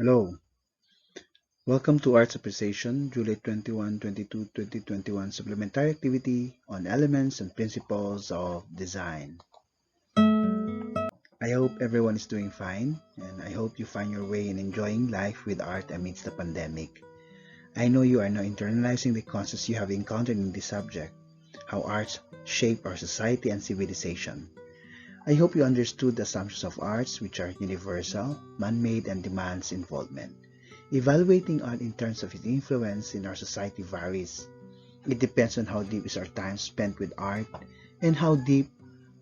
Hello, welcome to Arts Appreciation, July 21, 22, 2021 supplementary activity on elements and principles of design. I hope everyone is doing fine, and I hope you find your way in enjoying life with art amidst the pandemic. I know you are now internalizing the concepts you have encountered in this subject, how arts shape our society and civilization. I hope you understood the assumptions of arts, which are universal, man-made, and demands involvement. Evaluating art in terms of its influence in our society varies. It depends on how deep is our time spent with art and how deep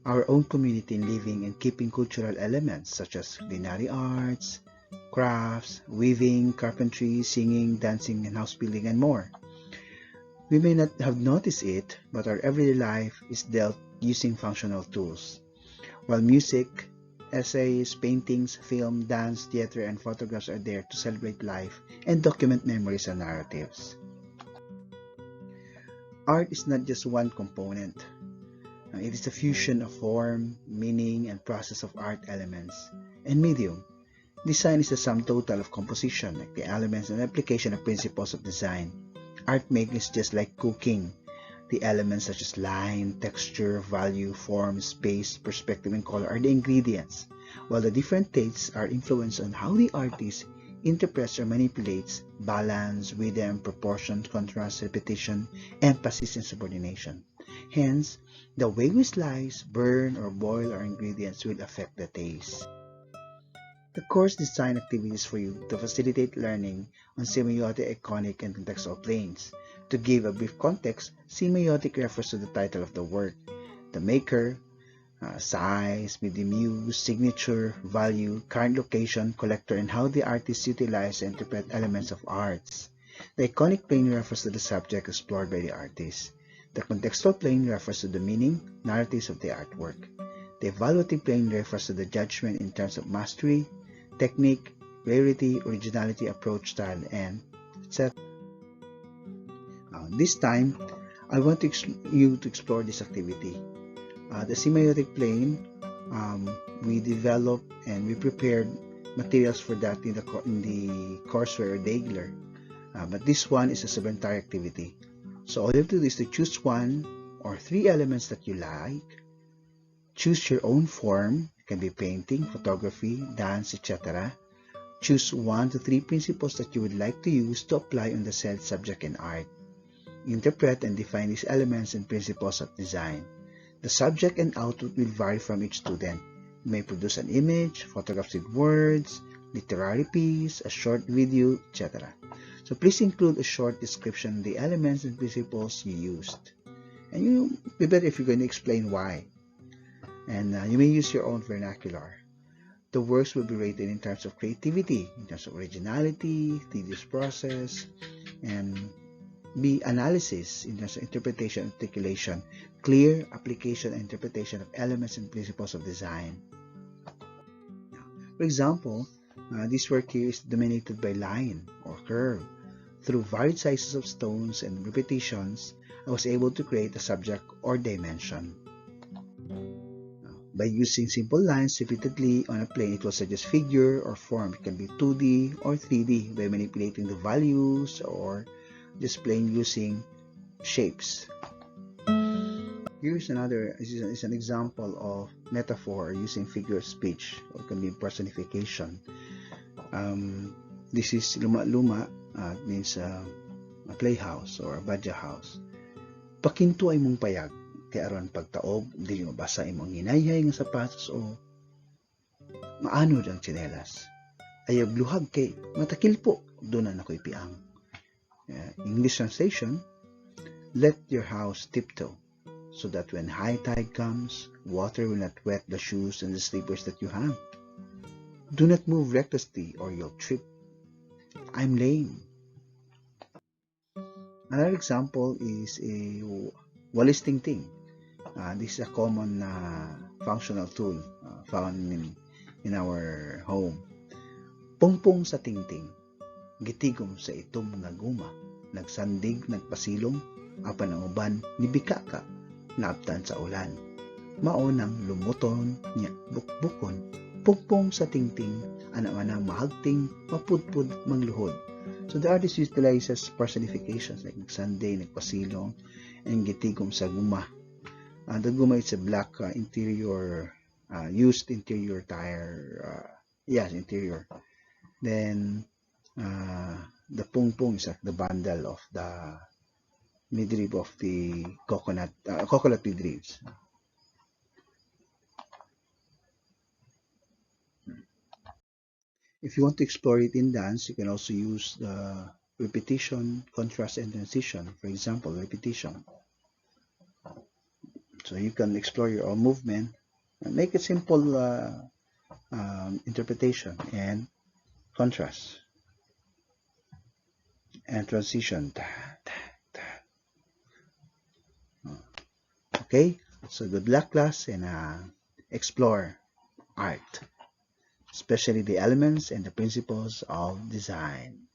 our own community in living and keeping cultural elements such as culinary arts, crafts, weaving, carpentry, singing, dancing, and house building, and more. We may not have noticed it, but our everyday life is dealt using functional tools. While music, essays, paintings, film, dance, theater, and photographs are there to celebrate life and document memories and narratives. Art is not just one component. It is a fusion of form, meaning, and process of art elements and medium. Design is the sum total of composition, like the elements and application of principles of design. Art making is just like cooking. The elements such as line, texture, value, form, space, perspective, and color are the ingredients, while the different tastes are influenced on how the artist interprets or manipulates balance, rhythm, proportion, contrast, repetition, emphasis, and subordination. Hence, the way we slice, burn, or boil our ingredients will affect the taste. The course design activities for you to facilitate learning on semiotic, iconic, and contextual planes. To give a brief context, semiotic refers to the title of the work, the maker, size, medium use, signature, value, current location, collector, and how the artist utilize and interpret elements of arts. The iconic plane refers to the subject explored by the artist. The contextual plane refers to the meaning, narratives of the artwork. The evaluative plane refers to the judgment in terms of mastery, technique, rarity, originality, approach, style, and etc. This time, I want you to explore this activity. The semiotic plane, we developed and we prepared materials for that in the courseware regular. But this one is a supplementary activity. So all you have to do is to choose one or three elements that you like. Choose your own form. It can be painting, photography, dance, etc. Choose 1 to 3 principles that you would like to use to apply on the said subject in art. Interpret and define these elements and principles of design. The subject and output will vary from each student. You may produce an image, photographs with words, literary piece, a short video, etc. So please include a short description of the elements and principles you used. And you be better if you're going to explain why. And you may use your own vernacular. The works will be rated in terms of creativity, in terms of originality, tedious process, and B. Analysis in terms of interpretation and articulation, clear application and interpretation of elements and principles of design. For example, this work here is dominated by line or curve. Through varied sizes of stones and repetitions, I was able to create a subject or dimension. By using simple lines repeatedly on a plane, it will suggest figure or form. It can be 2D or 3D by manipulating the values or just plain using shapes. Here's is an example of metaphor using figure of speech, or it can be personification. This is luma-luma, means a playhouse or a badya house. Pakinto ay mong payag, kay aron pagtaob, dili mabasa imong hinayhay nga sapatos o maanod ang tsinelas. Ayab luhag kay matakilpo, doon na ako'y piang. English translation, let your house tiptoe, so that when high tide comes, water will not wet the shoes and the slippers that you have. Do not move recklessly or you'll trip. I'm lame. Another example is a walis tingting. This is a common functional tool found in our home. Pungpong sa tingting, gitigom sa itom nga guma, nagsandig, nagpasilong, apan ang uban, nibika ka, naabtan sa ulan. Maunang lumuton, niya bukbukon, Mapugpong sa tingting, ana-ana mahagting, mapudpud, mangluhod. So the artist utilizes personifications like Sunday, nagpasilong, and gitigom sa guma. The guma is a black interior, used interior tire, yes, interior. Then the pungpung is like the bundle of the midrib of the coconut midribs. If you want to explore it in dance, you can also use the repetition, contrast, and transition. For example, repetition. So you can explore your own movement and make it simple interpretation and contrast and transition. Okay, so good luck class and explore art, especially the elements and the principles of design.